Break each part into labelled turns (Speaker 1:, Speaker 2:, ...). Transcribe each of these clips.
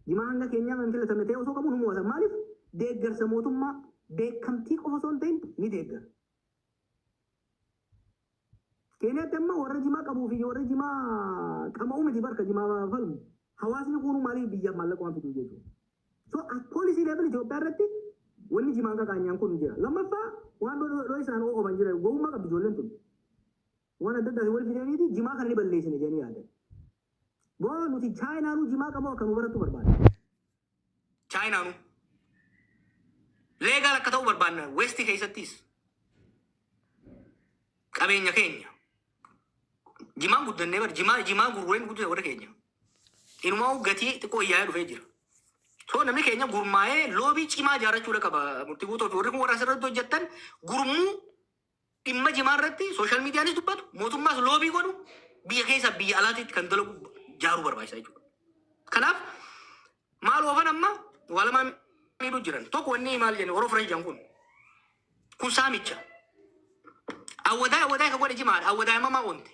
Speaker 1: jimaanga keenya man filatame ta'e osoo qabu nu moosa maaliif deeggarsa mootummaa beekamtii qofa osoo hin ta'in ni deeggara. Keenyaa damma warra jimaa qabuu fi warra jimaa qama'uu miti barka jimaa falmu hawaasni kunu maaliif biyyaaf maallaqa waan fiduu jechuudha. So poolisii level Itoophiyaa irratti wanni jimaan kakaanyaan kun jira. Lammaffaa waan dhoo isaan ooban jira gowwummaa qabdi ijoolleen tun. Waan adda addaa wal fidaniiti jimaa kan ni balleessine jedhanii yaadan. Boo nuti chaayinaanuu jimaa qabu akka nu barattu barbaada. Chaayinaanuu leegaal akka ta'u barbaadna westii keessattis qabeenya keenya. Jimaan guddannee bar jimaa gurgureen guddate warra keenya. Inumaa gatii xiqqoo iyyaa dhufee jira. So namni keenya gurmaa'ee loobii cimaa ijaarrachuudha qaba. Murtii guutuuf warri kun warra asirratti hojjettan gurmuu dhimma jimaa irratti sooshaal miidiyaanis dubbatu mootummaas loobii godhu biyya keessa biyya alaatiitti kan dalagu jaaruu barbaachisa jechuudha. Kanaaf maal oofan amma waa lamaa miidhuu jiran tokko wanni maal jenni warra French kun saamicha. Awwadaa ka godhe jimaadha. Awwadaa mamaa oonte.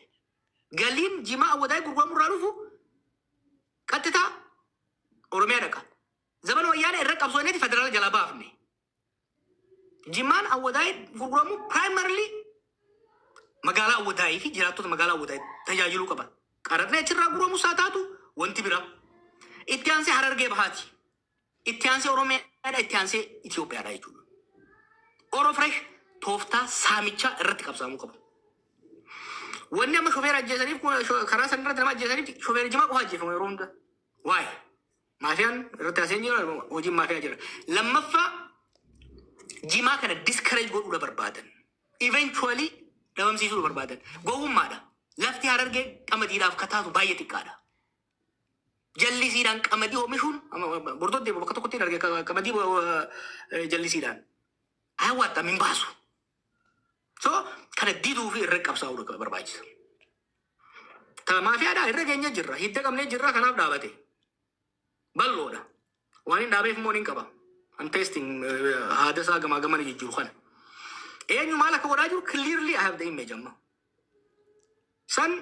Speaker 1: Galiin jimaa awwadaa gurguramu irraa dhufu qaxxitaa Oromiyaa dhaqa. Zaman wayyaana irra qabsooneeti federaala jala baafne. Jimaan awwadaa gurguramu primarily magaalaa awwadaa fi jiraattota magaalaa awwadaa tajaajiluu qaba. Qaratna achirraa gurguramu saa taatu wanti bira. Itti aansee Harargee bahaati. Itti aansee Oromiyaadha. Itti aansee Itoophiyaadha jechuudha. Oro fresh tooftaa saamichaa irratti qabsaamuu qabu. Wanni amma shofeera ajjeesaniif karaa san irratti nama ajjeesaniif shofeera jimaa qofa ajjeefamu yeroo hunda. Waa'ee maafiyaan irratti aseen jira hojiin maafiyaa jira. Lammaffaa jimaa kana discourage godhuudha barbaadan. Eventually dhabamsiisuudha barbaadan. Gowwummaadha. Lafti Harargee qamadiidhaaf kataatu baay'ee xiqqaadha. Jallisiidhaan qamadii oomishuun bordoddee bakka tokkotti hin arge qamadii jallisiidhaan. Hawwatta min baasu. So kana diduu fi irra qabsaa'uudha barbaachisa. Maafiyaadhaa irra keenya jirra. Hidda qabnee jirra kanaaf dhaabate. Balloodha. Waan hin dhaabeef immoo ni qaba. I'm testing haada isaa gamaa gamana jijjiiru kana. Eenyu maal akka godhaa jiru clearly I have the image amma. San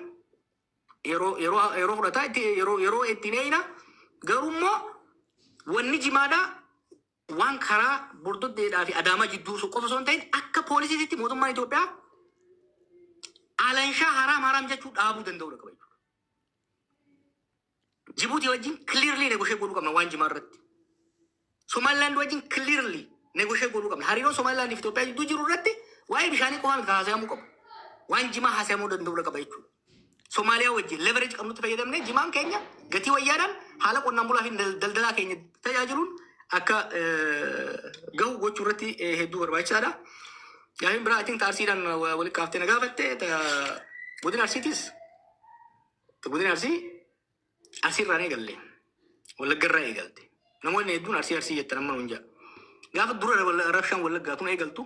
Speaker 1: yeroo fudhataa yeroo ittiin eeyina garummoo wanni jimaadhaa waan karaa bordoddeedhaa fi adaamaa jidduu qofa osoo hin ta'in akka poolisiitti mootummaan Itoophiyaa alanshaa haraam jechuu dhaabuu danda'udha qaba jechuudha. Jibuutii wajjin clearly negotiate godhuu qabna waan jimaa irratti. Somaliland wajjin clearly negotiate godhuu qabna. Hariiroo Somaliland fi Itoophiyaa jidduu jiru irratti waa'ee bishaanii qofaa miti haasa'amuu qabu. Waan jimaa haasa'amuu danda'udha qaba jechuudha. Somaaliyaa wajjin leverage qabnutti fayyadamnee jimaan keenya gatii wayyaadhaan haala qonnaan bulaa fi daldalaa keenya tajaajiluun akka gahu gochuu irratti hedduu barbaachisaadha. Gaafiin biraa atiin taarsiidhaan walitti kaaftee na gaafatte godina Arsiitis godina Arsiirraan eegalle Wallaggarraa eegalte namoonni hedduun Arsii jettan amma nuun jaa gaafa dura rabshaan Wallaggaa tun eegaltu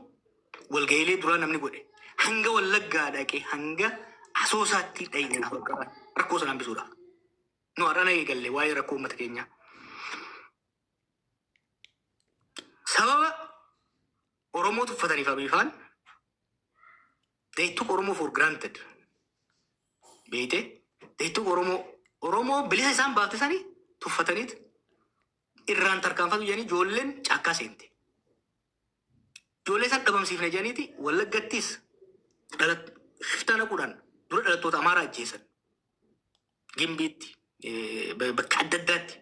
Speaker 1: walga'iilee duraa namni godhe hanga Wallaggaa dhaqee hanga Asoosaatti dhayina rakkoo sana hambisuudha. Nu har'aan eegalle waa'ee rakkoo uummata keenyaa. Sababa Oromoo tuffataniif abifaan they took Oromo for granted. Beete they took Oromo bilisa isaan baaftisanii tuffataniit irraan tarkaanfatu jedhanii ijoolleen caakkaa seente. Ijoollee isaan dhabamsiifne jedhaniiti Wallaggattis shiftaa naquudhaan dura dhalattoota Amaaraa ajjeesan. Gimbiitti bakka adda addaatti.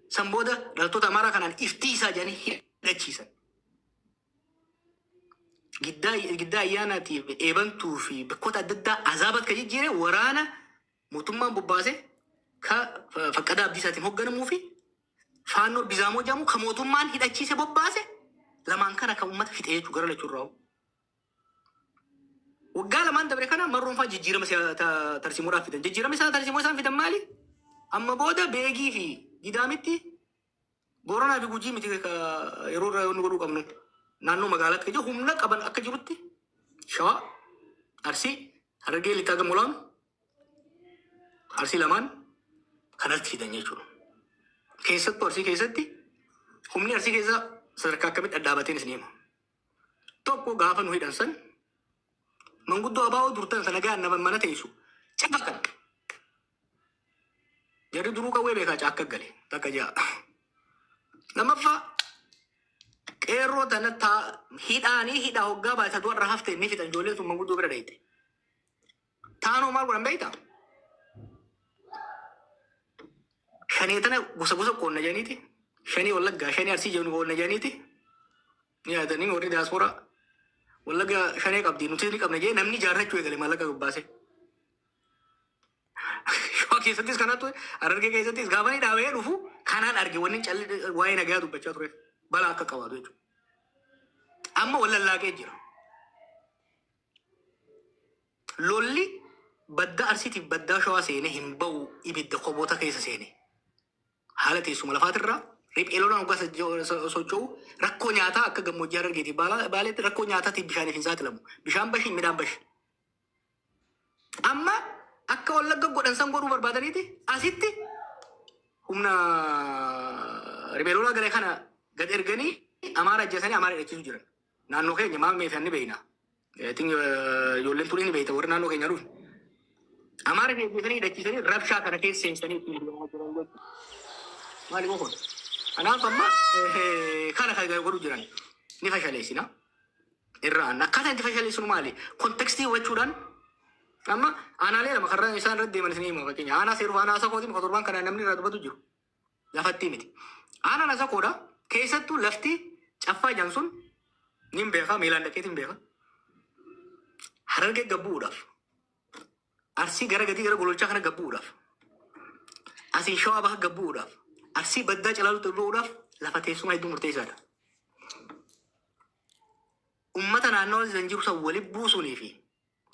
Speaker 1: San booda dhalattoota Amaaraa kanaan iftiisaa jedhanii hidhachiisan. Giddaa ayyaanaatiif eebantuu fi bakkoota adda addaa azaabat ka jijjiire waraana mootummaan bobbaase ka Faqqadaa Abdiisaatiin hoogganamuu fi faannoo Bizaamoo jedhamu ka mootummaan hidhachiise bobbaase lamaan kana kan uummata fixee jechuu gara lachuurraa. Waggaa lamaan dabre kana marroonfaa jijjiirama tarsiimoodhaaf fidan. Jijjiirama isaa tarsiimoo isaan fidan maali? Amma booda Beegii fi Gidaamitti Booranaa fi Gujii miti yeroo irraa yoo nu godhuu qabnu. Naannoo magaalaatti kan jiru humna qaban akka jirutti Shawaa, Arsii, Harargee lixaa gamolaan Arsii lamaan kanatti fidan jechuudha. Keessattuu Arsii keessatti humni Arsii keessa sadarkaa akkamitti dhadhaabateen isin hima. Tokko gaafa nu hidhan san manguddoo abaa'oo durtan sana gahan nama mana teessu cafaqan. Jarri duruu qawwee beekaa caakka gale takka ja'a. لما فا قيرو تنتا هيدا هوغا بايتا دوار رهفته نفي تنجولي ثم قدو بردايته تانو مال قرن بيتا شاني تنا غوسا قولنا جانيتي شاني ولا شاني ارسي جوني قولنا جانيتي يا دني وري داسورا ولا شاني قبدي نوتي قبنا جي نمني جارة چوي گلي مالك قباسه شو كيساتيس كانا تو اررگه كيساتيس غاباني داوي رفو كانان ارگه ونين چل واي نگا دو بچا تو بلا کا قوادو اما ولا لا كيجرا لولي بدا ارسيتي بدا شوا سينه همبو يبد قبوتا كيس سينه حالتي سوم لفاترا ريب إلونا وقاس سوچو ركو نياتا أكا جمو جارر جيتي بالت ركو نياتا تي بشاني فينزات لمو بشان بشي ميدان بش أما أكا ولا قد أنسان قرو بربادني تي أسيتي همنا ريب إلونا قرأي خانا قد إرغني أمارا جساني أمارا إتشو جرن نانو خي نمام ميفاني بينا تين يولين توليني بيتا ور نانو خي نروف أمارا خي جساني دچساني ربشا كنا كيس سينساني مالي بوخون أنا فما كان خايف يقولوا جيران نفشل ليسنا الران نكاتا انت فشل ليسون مالي كونتكستي وجودان أما أنا ليه لما خرج إنسان رد من سنين ما بكيني أنا سيرو أنا أساقودي مخاطران كان نمني رد بدوجو لفتي متي أنا نساقودا كيساتو لفتي شافا جانسون نيم بيخا ميلان دكتيم بيخا حرقة جبوداف أرسي غير كتير غير قولوا شخنا جبوداف أسي شوا بها جبوداف أرسي بدأ جلالو تبوداف لفتي سوما يدو مرتيزادا أمتنا نوز زنجيرو سوالي بوسوني في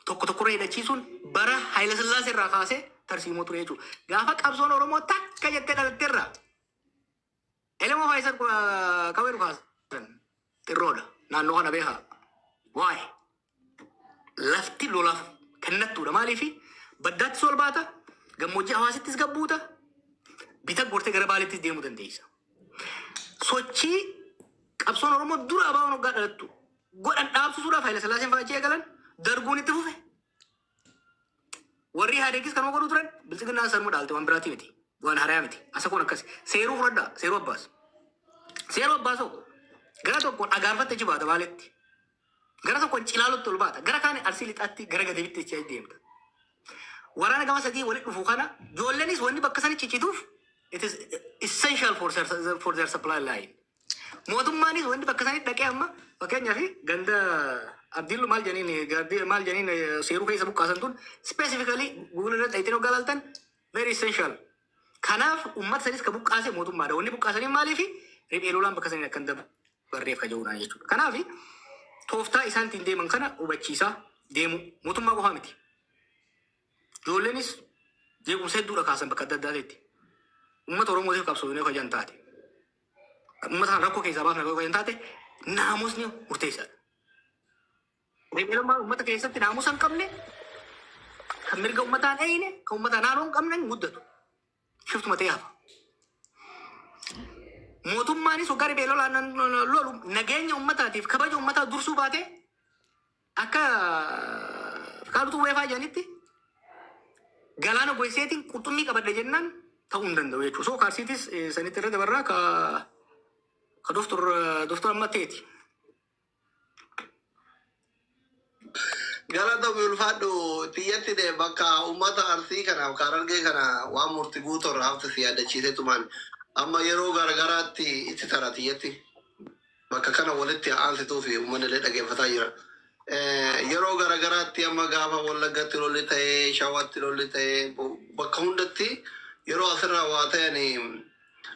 Speaker 1: توكو رأي دچيسون برا حيلا سلاسي راقاسي ترسيمو تريجو غافك أبزون ورمو تاكا جتنا للترى إلمو فايسر كويرو خاسن ترودا نانو خانا بيها واي لفتي لولاف كنتو دمالي في بدأت سول باتا غموجي حواسي تسقبوتا بيتا غورتي غربالي تس ديمو دنديسا سوچي أبزون ورمو دورا باونو غادرتو قد أن أبسو سورة فايلة سلاسين فاجئة قلن درقوني تفوفه ورّي هاريكيس كانوا قدو ترن بلسك الناس سرمو دالتي وان براتي متي وان هرايا متي أساكون أكاسي سيرو فردا سيرو أباسو غرا تو كون أغارفة تجي بادا والتي غرا تو كون چلالو تول بادا غرا كان أرسيلت أتي غرا غدبت تجي ديمتا ورانا كما سدي ولد نفوخانا جولنيس واني بكساني چيچيدوف it is essential for their supply line موتومانيس واني بكساني دكي أما fakkeenya fi ganda abdiillu maal janiin seeruu keessa buqqaasan tun specifically Google irratti dhayitee yoo galaaltan very essential. Kanaaf uummata sanis ka buqqaase mootummaadha. Wanni buqqaasanii maaliifi riphee lolaan bakka sanii akkan barreef kajaa'uudhaan jechuudha. Kanaaf tooftaa isaan ittiin deeman kana hubachiisaa deemu mootummaa qofaa miti. Ijoolleenis jeequmsa hedduudha kaasan bakka adda addaatti. Uummata Oromootiif qabsoofnee hojjan taate. Uummata kan rakkoo keessaa baafnee hojjan taate naamusni murteessaadha. Ribeelummaa uummata keessatti naamusa hin qabne kan mirga uummataan eeyine kan uummataa naannoo hin qabne muddatu. Shiftuma ta'ee hafa. Mootummaanis waggaa ribeelolaan lolu nageenya uummataatiif kabaja uummataa dursuu baate akka kaalutu weefaa jedhanitti galaana goiseetiin qurxummii qabadde jennaan ta'uu hin danda'u jechuudha. Soo kaarsiitis sanitti irra dabarraa ka doktor ammatteeti.
Speaker 2: Galata ulfaadhu tiyyatti de bakka uummata arsii kanaaf Harargee kana waan murtii guutuu irraa hafte si yaadachiisee tumaan amma yeroo garagaraatti itti tara tiyyatti bakka kana walitti aansituu fi uummanni illee dhaggeeffataa jira. Yeroo garagaraatti amma gaafa Wallaggatti lolli ta'ee Shawaatti lolli ta'ee bakka hundatti yeroo asirraa waa ta'anii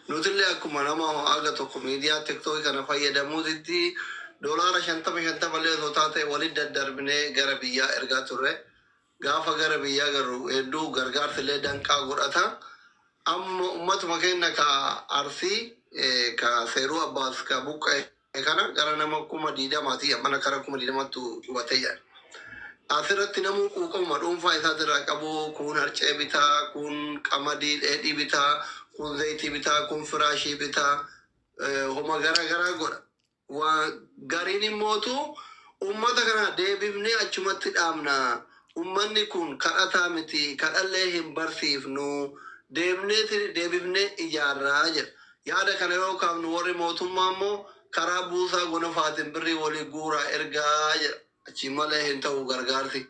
Speaker 2: nutillee akkuma nama aga tokko miidiyaa tiktookii kana fayyadamuutitti doolaara 50 illee osoo taate walitti daddarbinee gara biyyaa ergaa turre gaafa gara biyyaa garuu hedduu gargaarsa illee danqaa godhata. Amma uummatuma keenya ka arsii ka seeruu abbaas ka buqqa'e kana gara nama 20,000 mana kara 20,000 hubatee jira. Asirratti namuu quuqama dhuunfaa isaatirraa qabu kun harcee bitaa kun qamadii dheedhii bitaa kun zayitii bitaa kun firaashii bitaa homa garaa godha. Gariin immootu uummata kana deebifnee achumatti dhaabna. Uummanni kun kadhataa miti kadhallee hin barsiifnu deebifnee ijaarraa jira. yaada kana yoo kaafnu warri mootummaa immoo karaa buusaa gonofaatiin birrii walii guuraa ergaa jedha. Achi malee hin ta'u gargaarsi.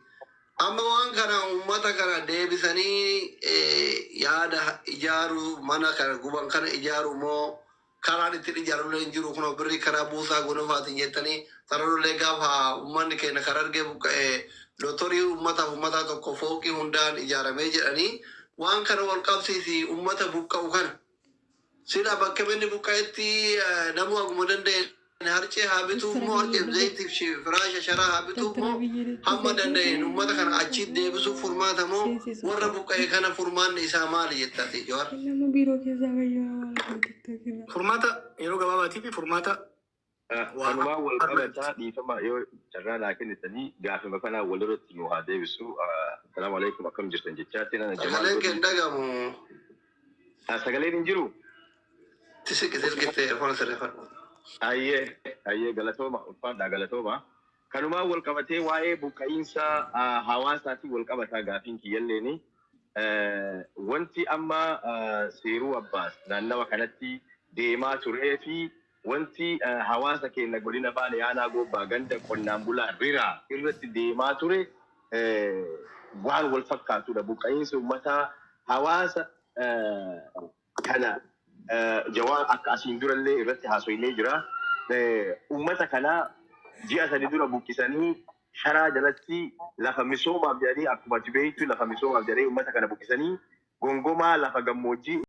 Speaker 2: Amma waan kana uummata kana deebisanii yaada ijaaru mana kana guban kana ijaaru moo karaan ittiin ijaarullee hin jiru kun birrii karaa buusaa gonofaatiin jettanii sararullee gaafa uummanni keenya karaa argee buqqa'ee lotorii uummata tokko fooqii hundaan ijaaramee jedhanii waan kana wal qabsiisi uummata buqqa'u kana. Sila bakka inni buqqa'etti namuu haguma danda'e harcee haa bituu moo harcee zayitiif firaasha sharaa haa bituu moo hamma danda'e uummata kana achi deebisuuf furmaata moo warra buqqa'e kana furmaanni isaa maali jettati Jawaar?
Speaker 1: Furmaata yeroo gabaabaatiif furmaata
Speaker 3: walumaa wal qabataa dhiifama yoo carraa naa kennitanii gaafima kanaa walirratti nu haa deebisu. Assalaamu alaikum akkam jirtan jechaatti nana
Speaker 2: Sagaleen kee hin dhagamu.
Speaker 3: Sagaleen hin jiru.
Speaker 2: Tisirgitee afaan sirreeffadhu.
Speaker 3: Ayyee galatooma ulfaadhaa galatooma. Kanumaa wal qabatee waa'ee buqqa'iinsa hawaasaatii wal qabataa gaafiin kiyyalleeni. Wanti amma Seeruu Abbaas naannawa kanatti deemaa turee fi wanti hawaasa keenya godina Baale Yaanaa Gobbaa ganda qonnaan bulaa Riraa irratti deemaa ture waan wal fakkaatudha. Buqqa'iinsa uummataa hawaasa kana Jawaar akka asiin durallee irratti haasoilee jira. Uummata kana ji'a sadii dura buqqisanii sharaa jalatti lafa misoomaaf jedhanii akkuma ati beektu lafa misoomaaf jedhanii uummata kana buqqisanii gongomaa lafa gammoojjii